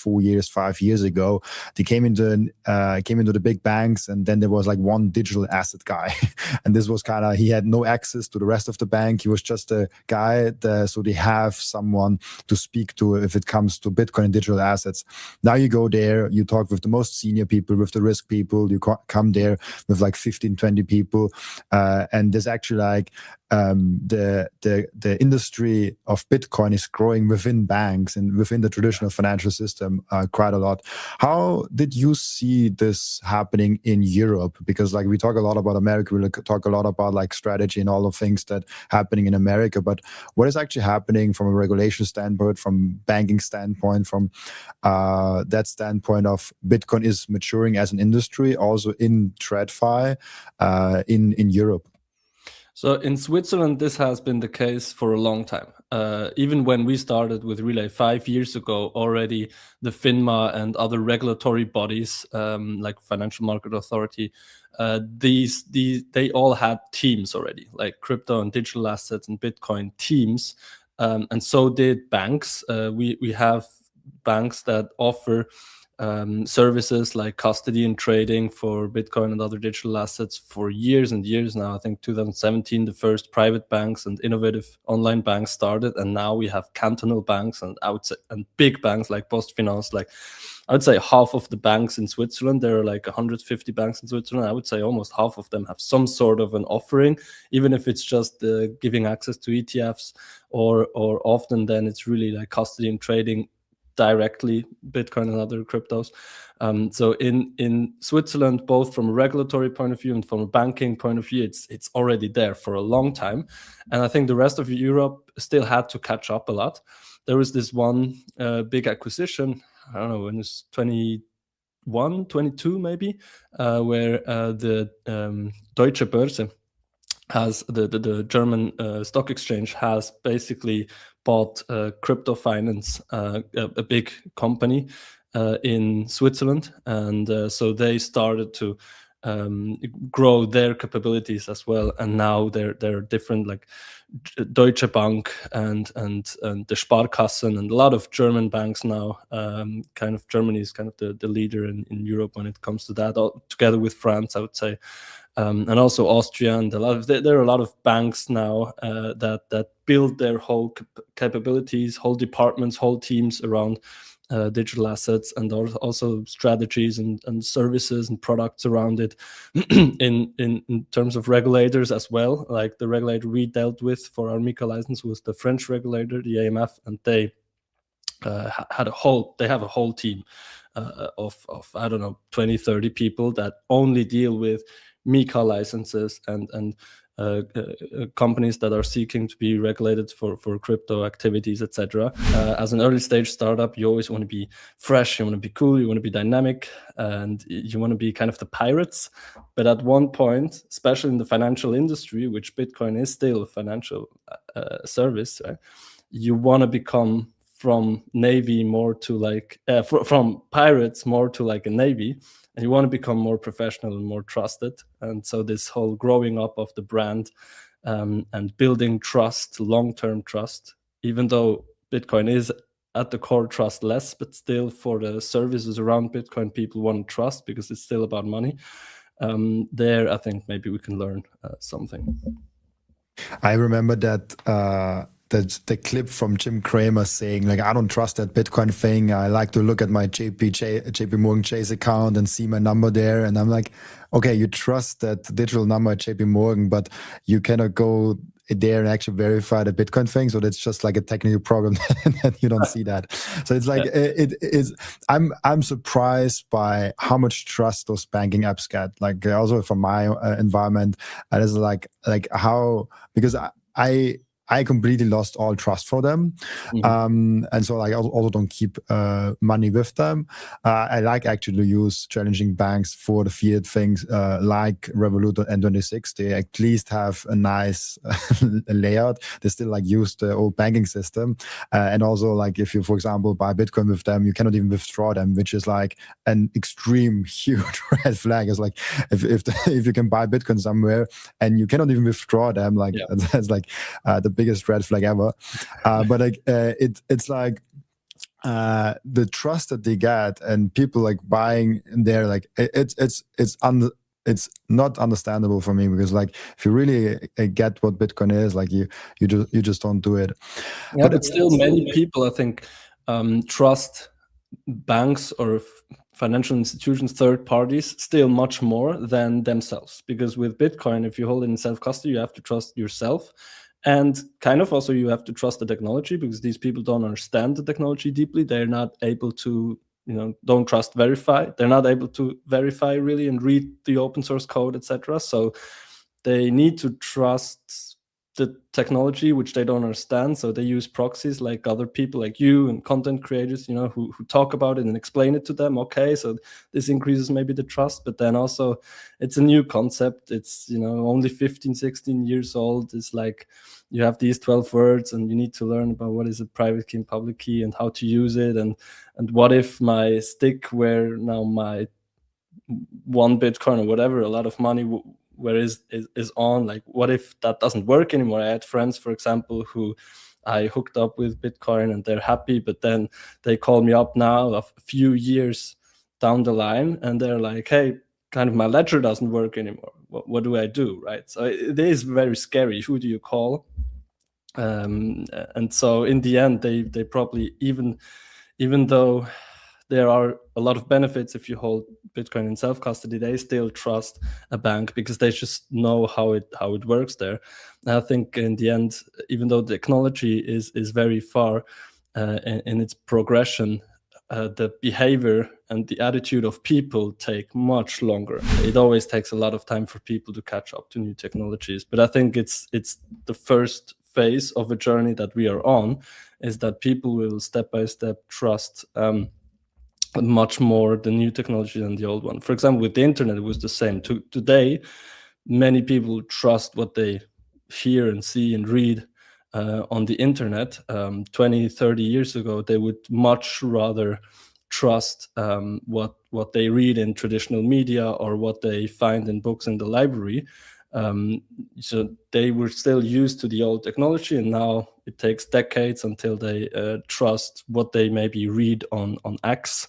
4 years, 5 years ago. They came into the big banks, and then there was like one digital asset guy, and this was kind of, he had no access to the rest of the bank. He was just a guy, so they have someone to speak to if it comes to Bitcoin and digital assets. Now you go there, you talk with the most senior people, with the risk people. You come there with like 15, 20 people, and there's actually like the industry of Bitcoin is growing within banks and within the traditional financial system quite a lot. How did you see this happening in Europe? Because like we talk a lot about America, we talk a lot about like strategy and all the things that happening in America, but what is actually happening from a regulation standpoint, from banking standpoint, from that standpoint of Bitcoin is maturing as an industry, also in TradFi in Europe? So in Switzerland, this has been the case for a long time. Even when we started with Relay 5 years ago, already the FINMA and other regulatory bodies like Financial Market Authority, they all had teams already, like crypto and digital assets and Bitcoin teams, and so did banks. We have banks that offer services like custody and trading for Bitcoin and other digital assets for years and years now. I think 2017, the first private banks and innovative online banks started, and now we have cantonal banks and big banks like PostFinance. Like I would say half of the banks in Switzerland, there are like 150 banks in Switzerland. I would say almost half of them have some sort of an offering, even if it's just giving access to ETFs, or often then it's really like custody and trading directly Bitcoin and other cryptos. So in Switzerland, both from a regulatory point of view and from a banking point of view, it's already there for a long time. And I think the rest of Europe still had to catch up a lot. There was this one big acquisition, I don't know, when it's 21, 22 maybe, where the Deutsche Börse has, the German stock exchange has basically bought crypto finance, a big company in Switzerland, and so they started to grow their capabilities as well. And now they're different, like Deutsche Bank and the Sparkassen and a lot of German banks now. Kind of Germany is kind of the leader in Europe when it comes to that, together with France, I would say. And also Austria, and there are a lot of banks now that build their whole capabilities, whole departments, whole teams around digital assets, and also strategies and services and products around it. in terms of regulators as well, like the regulator we dealt with for our MiCA license was the French regulator, the AMF, and they have a whole team of I don't know, 20, 30 people that only deal with MiCA licenses and companies that are seeking to be regulated for crypto activities, etc. As an early stage startup, you always want to be fresh, you want to be cool, you want to be dynamic, and you want to be kind of the pirates. But at one point, especially in the financial industry, which Bitcoin is still a financial service, right? You want to become from Navy more to like from pirates more to like a Navy, and you want to become more professional and more trusted. And so this whole growing up of the brand and building trust, long-term trust, even though Bitcoin is at the core trustless, but still for the services around Bitcoin, people want to trust because it's still about money. There, I think maybe we can learn something. I remember that the clip from Jim Cramer saying, like, I don't trust that Bitcoin thing. I like to look at my JP Morgan Chase account and see my number there. And I'm like, okay, you trust that digital number at JP Morgan, but you cannot go there and actually verify the Bitcoin thing. So that's just like a technical problem that you don't see that. So it's like, it is, I'm surprised by how much trust those banking apps get. Like also from my environment, and it's like how, because I completely lost all trust for them. Mm-hmm. And so like I also don't keep money with them. I like actually to use challenging banks for the fiat things like Revolut or N26. They at least have a nice layout. They still like use the old banking system. And also like if you, for example, buy Bitcoin with them, you cannot even withdraw them, which is like an extreme huge red flag. It's like if you can buy Bitcoin somewhere and you cannot even withdraw them, like that's like the biggest red flag ever. But like it's like the trust that they get and people like buying in there, like it's not understandable for me, because like if you really get what Bitcoin is, like you just don't do it. Yeah, but still many people, I think, trust banks or financial institutions, third parties, still much more than themselves. Because with Bitcoin, if you hold it in self-custody, you have to trust yourself. And kind of also you have to trust the technology, because these people don't understand the technology deeply. They're not able to, don't trust verify. They're not able to verify really and read the open source code, etc. So they need to trust the technology, which they don't understand. So they use proxies like other people like you and content creators, who talk about it and explain it to them. Okay, so this increases maybe the trust, but then also it's a new concept. It's, only 15, 16 years old. It's like you have these 12 words and you need to learn about what is a private key and public key and how to use it. And what if my stick where now my 1 Bitcoin or whatever, a lot of money where is on, like what if that doesn't work anymore? I had friends, for example, who I hooked up with Bitcoin and they're happy, but then they call me up now a few years down the line and they're like, hey, kind of my ledger doesn't work anymore. What do I do, right? So it is very scary. Who do you call? And so in the end, they probably, even though there are a lot of benefits if you hold Bitcoin in self-custody, they still trust a bank because they just know how it works there. And I think in the end, even though the technology is very far in its progression, the behavior and the attitude of people take much longer. It always takes a lot of time for people to catch up to new technologies. But I think it's the first phase of a journey that we are on, is that people will step by step trust much more the new technology than the old one. For example, with the internet, it was the same. Today, many people trust what they hear and see and read on the internet. 20, 30 years ago, they would much rather trust what they read in traditional media or what they find in books in the library. So they were still used to the old technology, and now it takes decades until they trust what they maybe read on X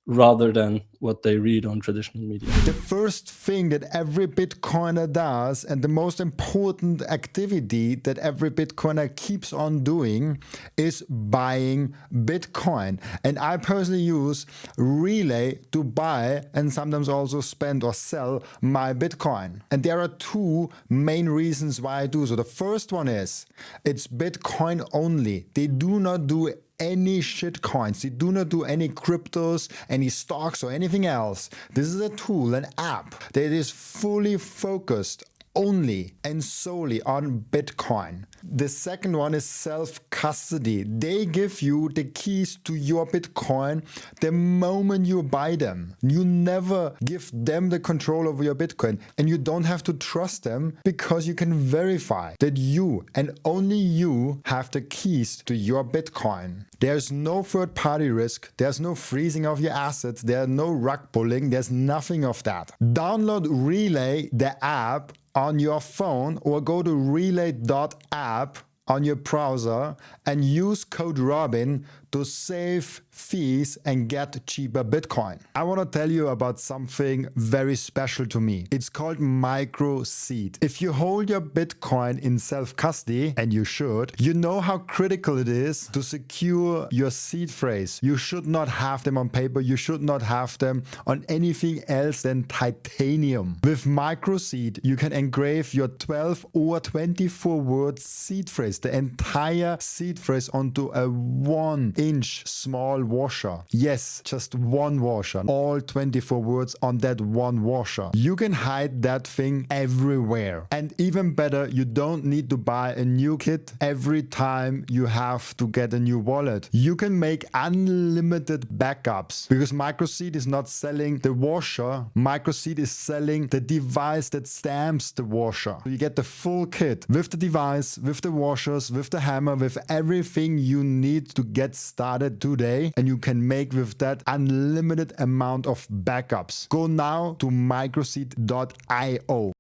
rather than what they read on traditional media. The first thing that every Bitcoiner does, and the most important activity that every Bitcoiner keeps on doing, is buying Bitcoin. And I personally use Relay to buy and sometimes also spend or sell my Bitcoin. And there are two main reasons why I do so. The first one is it's Bitcoin only. They do not do any shit coins. They do not do any cryptos, any stocks or anything else. This is a tool, an app that is fully focused only and solely on Bitcoin. The second one is self-custody. They give you the keys to your Bitcoin the moment you buy them. You never give them the control over your Bitcoin, and you don't have to trust them because you can verify that you and only you have the keys to your Bitcoin. There's no third-party risk. There's no freezing of your assets. There's no rug pulling. There's nothing of that. Download Relay, the app, on your phone, or go to relay.app on your browser and use code Robin to save fees and get cheaper Bitcoin. I want to tell you about something very special to me. It's called micro seed. If you hold your Bitcoin in self-custody, and you should, you know how critical it is to secure your seed phrase. You should not have them on paper. You should not have them on anything else than titanium. With micro seed, you can engrave your 12 or 24 word seed phrase, the entire seed phrase, onto a 1-inch small washer. Yes, just one washer. All 24 words on that one washer. You can hide that thing everywhere. And even better, you don't need to buy a new kit every time you have to get a new wallet. You can make unlimited backups because MicroSeed is not selling the washer. MicroSeed is selling the device that stamps the washer. So you get the full kit with the device, with the washers, with the hammer, with everything you need to get started today, and you can make with that unlimited amount of backups. Go now to microseed.io.